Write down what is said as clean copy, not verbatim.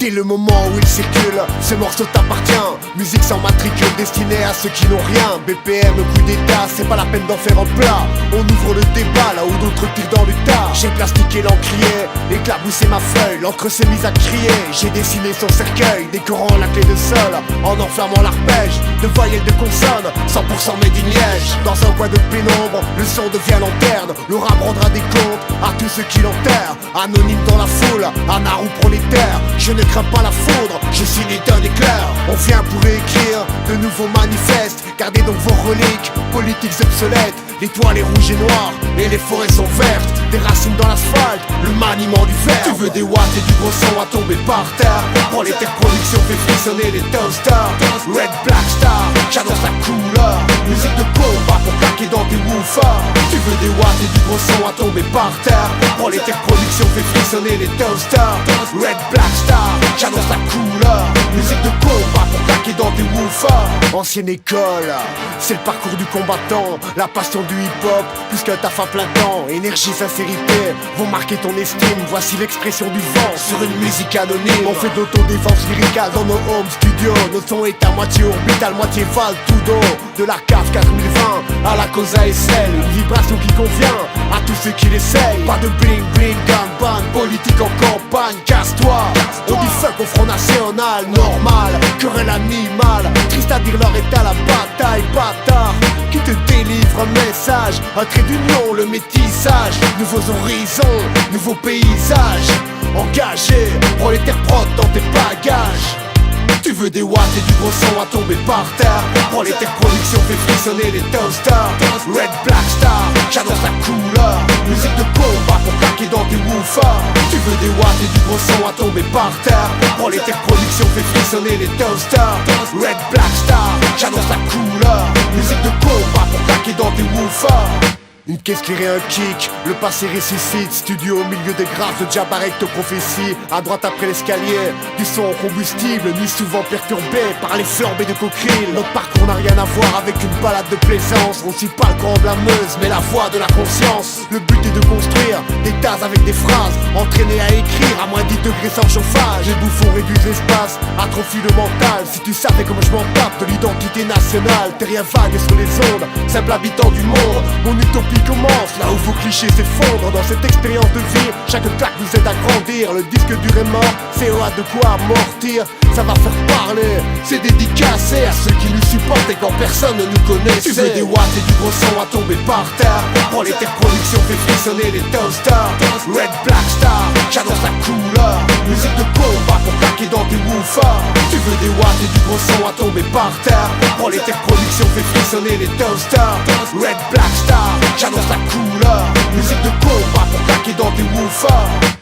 Dès le moment où il circule, ce morceau t'appartient. Musique sans matricule destinée à ceux qui n'ont rien. BPM, coup d'état, c'est pas la peine d'en faire un plat. On ouvre le débat là où d'autres tirent dans le tas. J'ai plastiqué l'encrier, éclaboussé ma feuille. L'encre s'est mise à crier, j'ai dessiné son cercueil, décorant la clé de sol, en enflammant l'arpège de voyelles de consonnes, 100% made in Liège. Dans un coin de pénombre, le son devient lanterne. Le rap rendra des comptes à tous ceux qui l'enterrent. Anonyme dans la foule, anard ou prolétaire, je ne crains pas la foudre, je suis né d'un éclair. On vient pour écrire de nouveaux manifestes. Gardez donc vos reliques, politiques obsolètes. Les toiles est rouges et noires, et les forêts sont vertes. Des racines dans l'asphalte, le maniement du verbe. Tu veux des watts et du gros son à tomber par terre. Pour les terres production fait frissonner les toasters. Red Black Star, j'annonce la couleur. Musique de combat pour claquer dans tes woofers. Tu veux des watts et du gros son à tomber par terre. Pour les terres production fait frissonner les toasters. Red Black Star, j'annonce la couleur. Musique de combat pour claquer dans tes woofers. Ancienne école, c'est le parcours du combattant. La passion du hip-hop, plus qu'un taf à plein temps. Énergie, sincérité, vont marquer ton estime. Voici l'expression du vent sur une musique anonyme. On fait de l'autodéfense lyricale dans nos home studios. Notre son est à moitié orbital, moitié val tout dos. De la cave 4020 à la cause ASL. Une vibration qui convient à tous ceux qui l'essayent. Pas de bling bling, gang bang, politique en campagne. Casse-toi, on dit fuck au Front National. Normal, querelle animale. Triste à dire leur état, la bataille, bâtard. Qui te délivre un message, un trait d'union, le métissage. Nouveaux horizons, nouveaux paysages. Engagé, prolétaire prod dans tes bagages. Tu veux des watts et du gros son à tomber par terre. Pour les terres production fait frissonner les toasters. Red Black Star, j'annonce la couleur. Musique de combat pour claquer dans tes woofers. Tu veux des watts et du gros son à tomber par terre. Pour les terres production fait frissonner les toasters. Red Black Star, j'annonce la couleur. Musique de combat pour claquer dans tes woofers. Une caisse qui un kick, le passé ressuscite. Studio au milieu des graphes de Jabarek te prophétie. À droite après l'escalier, du son en combustible. Nuit souvent perturbé par les flambées de coquerille. Notre parcours n'a rien à voir avec une balade de plaisance. On suit pas le grand blameuse, mais la voix de la conscience. Le but est de construire des tasses avec des phrases. Entraîné à écrire à moins 10 degrés sans chauffage. Les bouffons réduisent l'espace, atrophie le mental. Si tu savais comme je m'en tape de l'identité nationale. T'es rien vague sur les ondes, simple habitant du monde. Mon utopie commence là où vos clichés s'effondrent. Dans cette expérience de vie, chaque claque nous aide à grandir. Le disque dur est mort, COA de quoi amortir. Ça va faire parler, c'est dédicacé à ceux qui nous supportent et quand personne ne nous connaît. Tu veux des watts et du gros son à tomber par terre. Pour les terres production fait frissonner les toasters. Red Black Star, j'annonce la couleur. Musique de combat pour claquer dans tes woofers. Tu veux des watts et du gros son à tomber par terre. Pour les terres production fait frissonner les toasters. Red Black Star, j'annonce la couleur. Musique de combat pour claquer dans tes woofers.